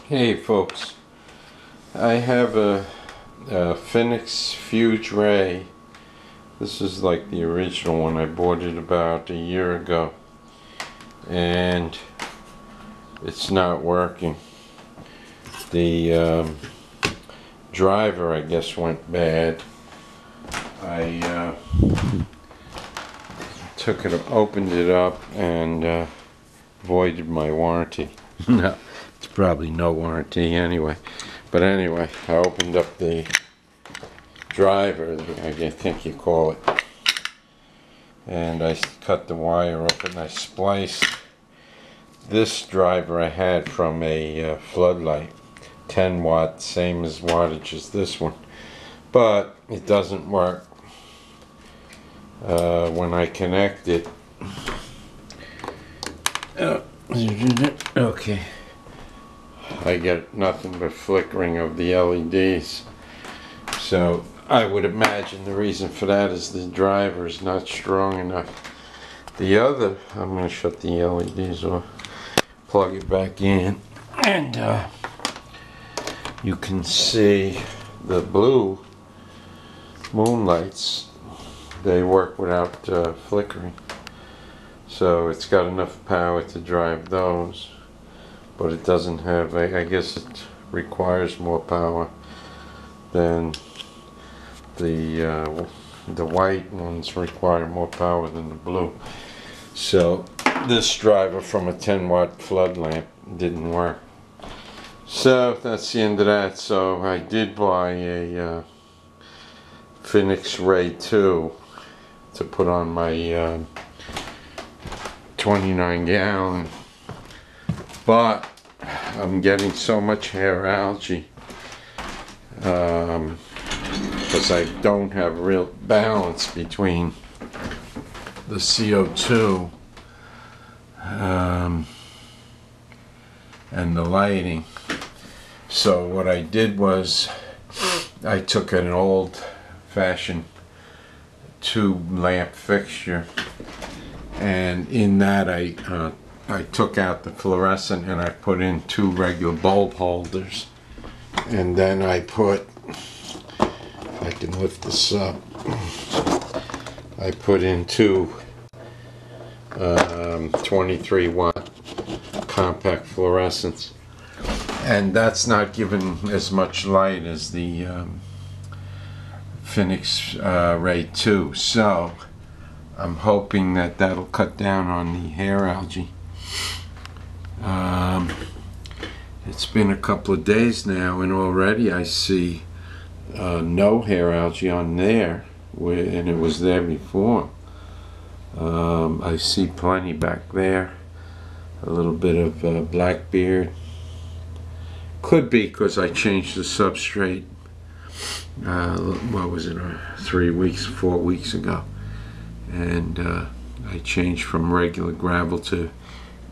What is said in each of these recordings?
Hey folks, I have a Finnex Fugeray. This is like the original one. I bought it about a year ago and it's not working. The driver, I guess, went bad. I took it, opened it up and voided my warranty. No, it's probably no warranty anyway. But anyway, I opened up the driver, I think you call it, and I cut the wire up and I spliced this driver I had from a floodlight, 10 watt, same as wattage as this one, but it doesn't work when I connect it. Okay, I get nothing but flickering of the LEDs. So I would imagine the reason for that is the driver is not strong enough. The other, I'm going to shut the LEDs off, plug it back in, and you can see the blue moonlights. They work without flickering. So it's got enough power to drive those, but it doesn't have, I guess it requires more power than the white ones require more power than the blue. So this driver from a 10 watt flood lamp didn't work. So that's the end of that. So I did buy a Finnex Ray 2 to put on my 29 gallon, but I'm getting so much hair algae because I don't have real balance between the CO2 and the lighting. So what I did was I took an old-fashioned tube lamp fixture, and in that I took out the fluorescent and I put in 2 regular bulb holders, and then I put, if I can lift this up, I put in 2 23 watt compact fluorescents, and that's not giving as much light as the Finnex Ray 2, so I'm hoping that that'll cut down on the hair algae. It's been a couple of days now and already I see no hair algae on there, and it was there before. I see plenty back there, a little bit of black beard. Could be because I changed the substrate, what was it, 4 weeks ago. And I changed from regular gravel to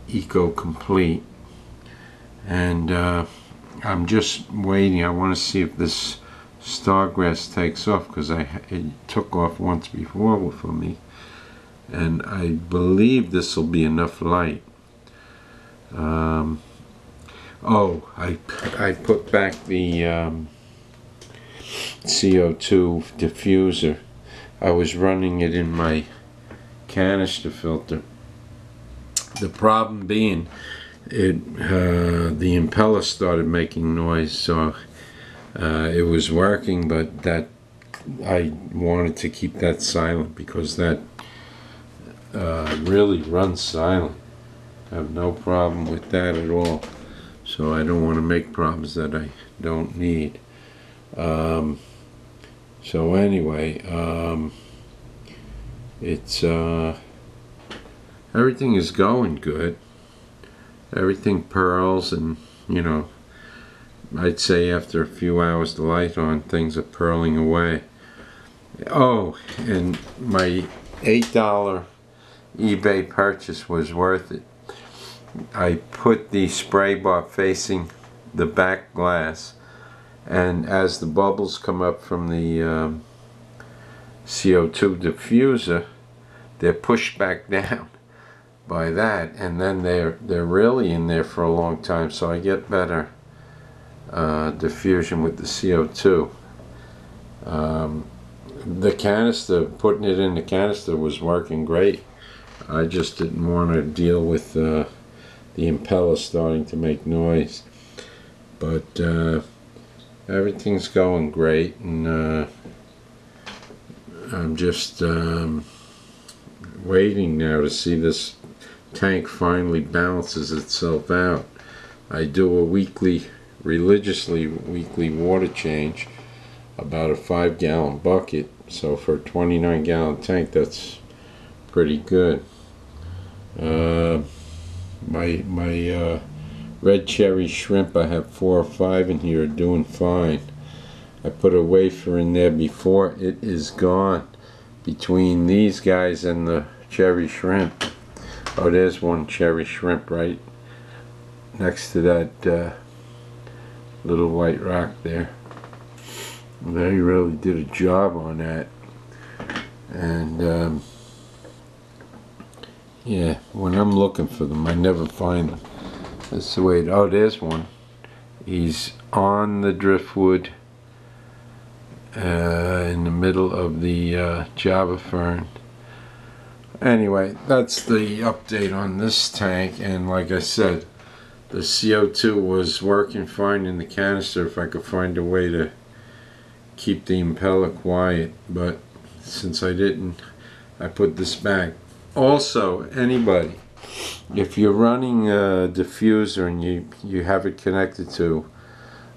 Eco Complete, and I'm just waiting. I want to see if this stargrass takes off, because it took off once before for me, and I believe this will be enough light. Oh, I put back the CO2 diffuser. I was running it in my canister filter. The problem being, the impeller started making noise, so it was working, but that I wanted to keep that silent, because that really runs silent. I have no problem with that at all, so I don't want to make problems that I don't need. So anyway, it's everything is going good. Everything pearls, and I'd say after a few hours the light on, things are pearling away. Oh, and my $8 eBay purchase was worth it. I put the spray bar facing the back glass, and as the bubbles come up from the CO2 diffuser, they're pushed back down by that, and then they're really in there for a long time, so I get better diffusion with the CO2. The canister, putting it in the canister was working great. I just didn't want to deal with the impeller starting to make noise. But everything's going great, and I'm just waiting now to see this tank finally balances itself out. I do a religiously weekly water change, about a 5-gallon bucket, so for a 29-gallon tank that's pretty good. My red cherry shrimp, I have 4 or 5 in here, are doing fine. I put a wafer in there before. It is gone between these guys and the cherry shrimp. Oh, there's one cherry shrimp right next to that little white rock there. They really did a job on that. And yeah, when I'm looking for them, I never find them. That's the way oh, there's one. He's on the driftwood in the middle of the Java fern. Anyway, that's the update on this tank, and like I said, the CO2 was working fine in the canister if I could find a way to keep the impeller quiet, but since I didn't, I put this back. Also, anybody, if you're running a diffuser and you have it connected to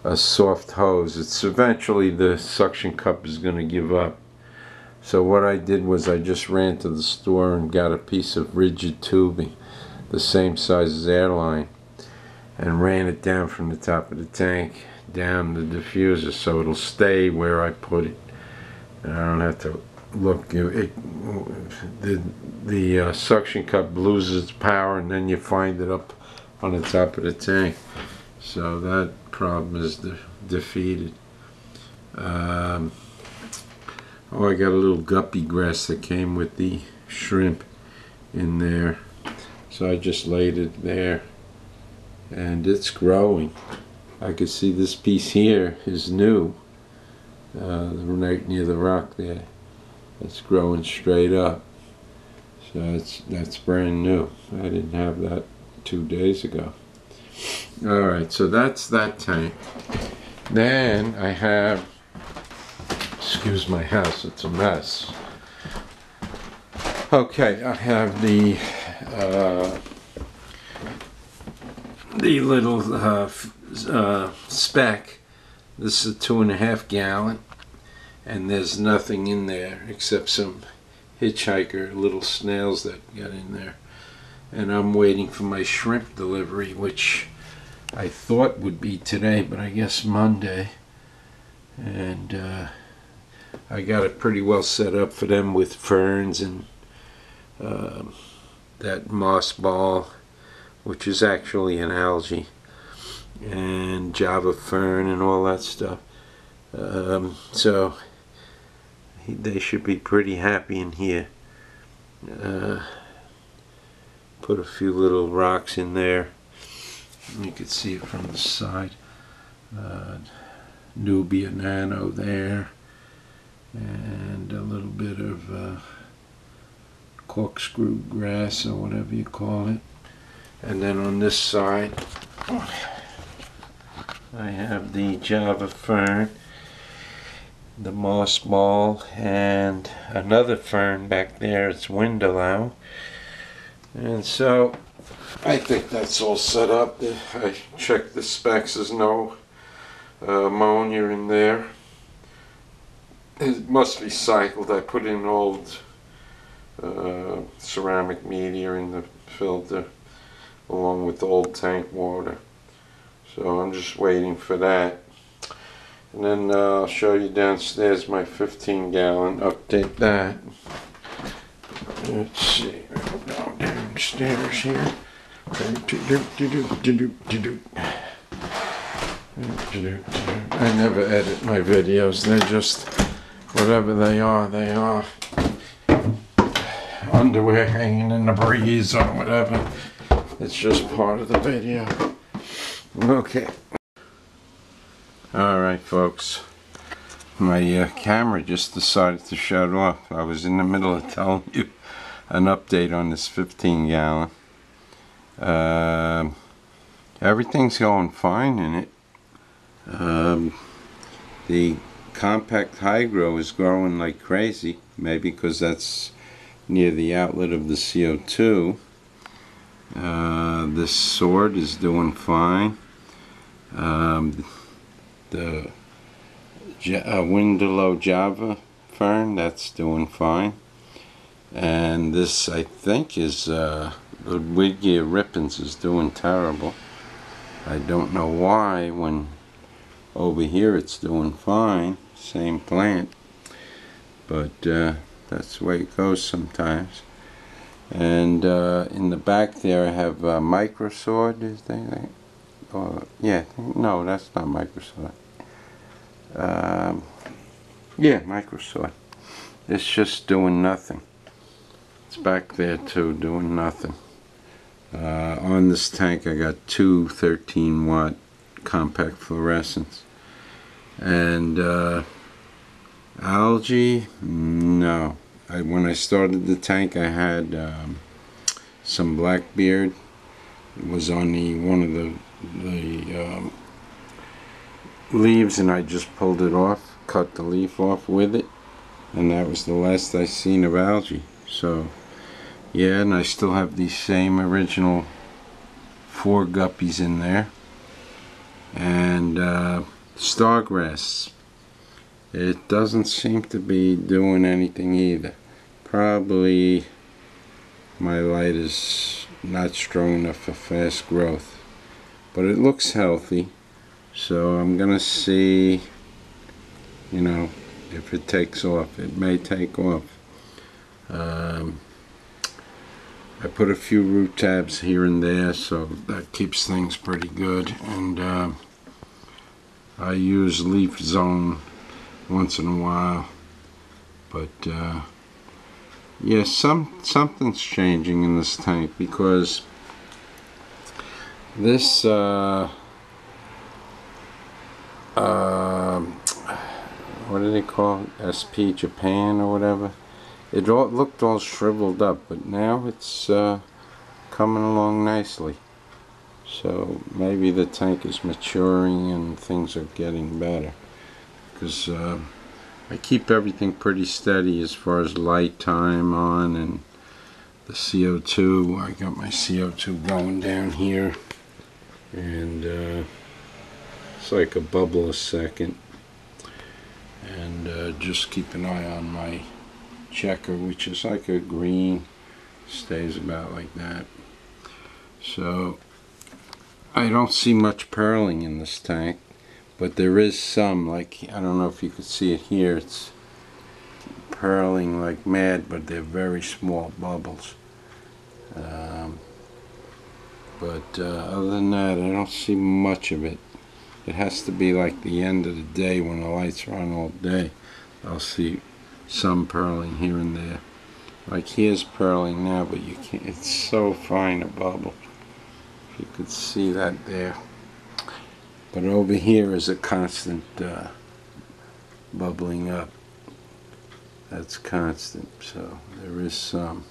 a soft hose, it's eventually the suction cup is going to give up. So what I did was I just ran to the store and got a piece of rigid tubing, the same size as airline, and ran it down from the top of the tank down the diffuser so it'll stay where I put it. And I don't have to look. The suction cup loses its power and then you find it up on the top of the tank. So that problem is defeated. Oh, I got a little guppy grass that came with the shrimp in there. So I just laid it there. And it's growing. I can see this piece here is new. Right near the rock there. It's growing straight up. So that's brand new. I didn't have that 2 days ago. Alright, so that's that tank. Then I have, excuse my house, it's a mess. Okay, I have the little spec. This is a 2.5 gallon, and there's nothing in there except some hitchhiker little snails that got in there. And I'm waiting for my shrimp delivery, which I thought would be today, but I guess Monday. And I got it pretty well set up for them with ferns and that moss ball, which is actually an algae, and Java fern and all that stuff. So they should be pretty happy in here. Put a few little rocks in there. You can see it from the side. Nubia nano there, and a little bit of corkscrew grass or whatever you call it. And then on this side I have the Java fern, the moss ball, and another fern back there. It's windallow. And so I think that's all set up. I checked the specs. There's no ammonia in there. It must be cycled. I put in old ceramic media in the filter along with the old tank water. So I'm just waiting for that. And then I'll show you downstairs my 15-gallon. Update that. Let's see. Go downstairs here. I never edit my videos. They're just whatever they are, they are. Underwear hanging in the breeze or whatever. It's just part of the video. Okay. Alright folks, my camera just decided to shut off. I was in the middle of telling you an update on this 15 gallon. Everything's going fine in it. The compact hydro is growing like crazy, maybe because that's near the outlet of the CO2. This sword is doing fine. The Windallow Java fern, that's doing fine. And this, I think, is the Ludwigia rippens is doing terrible. I don't know why when over here it's doing fine, same plant, but that's the way it goes sometimes. And in the back there I have microsword, is that? Yeah, no, that's not microsword. Yeah, microsword. It's just doing nothing. It's back there too, doing nothing. On this tank I got two 13-watt compact fluorescents. And algae, no. When I started the tank I had some blackbeard. It was on one of the leaves, and I just pulled it off, cut the leaf off with it, and that was the last I seen of algae. So yeah, and I still have these same original 4 guppies in there. And stargrass, it doesn't seem to be doing anything either. Probably my light is not strong enough for fast growth, but it looks healthy. So I'm gonna see, you know, if it takes off. It may take off. I put a few root tabs here and there, so that keeps things pretty good. And I use leaf zone once in a while, but yeah, something's changing in this tank, because this what do they call it? SP Japan or whatever. It looked all shriveled up, but now it's coming along nicely. So maybe the tank is maturing and things are getting better, because I keep everything pretty steady as far as light time on, and the CO2. I got my CO2 going down here, and it's like a bubble a second. And just keep an eye on my checker, which is like a green, stays about like that. So I don't see much pearling in this tank, but there is some, like, I don't know if you could see it here, it's pearling like mad, but they're very small bubbles. But other than that, I don't see much of it. It has to be like the end of the day when the lights are on all day. I'll see some pearling here and there. Like here's pearling now, but you can't, it's so fine a bubble. If you could see that there. But over here is a constant bubbling up. That's constant, so there is some.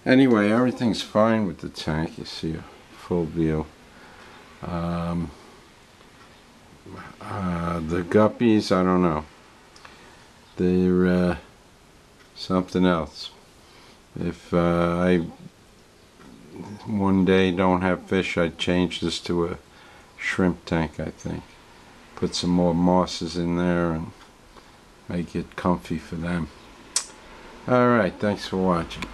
Anyway, everything's fine with the tank. You see a full view. The guppies, I don't know. They're something else. If I one day don't have fish, I'd change this to a shrimp tank, I think. Put some more mosses in there and make it comfy for them. Alright, thanks for watching.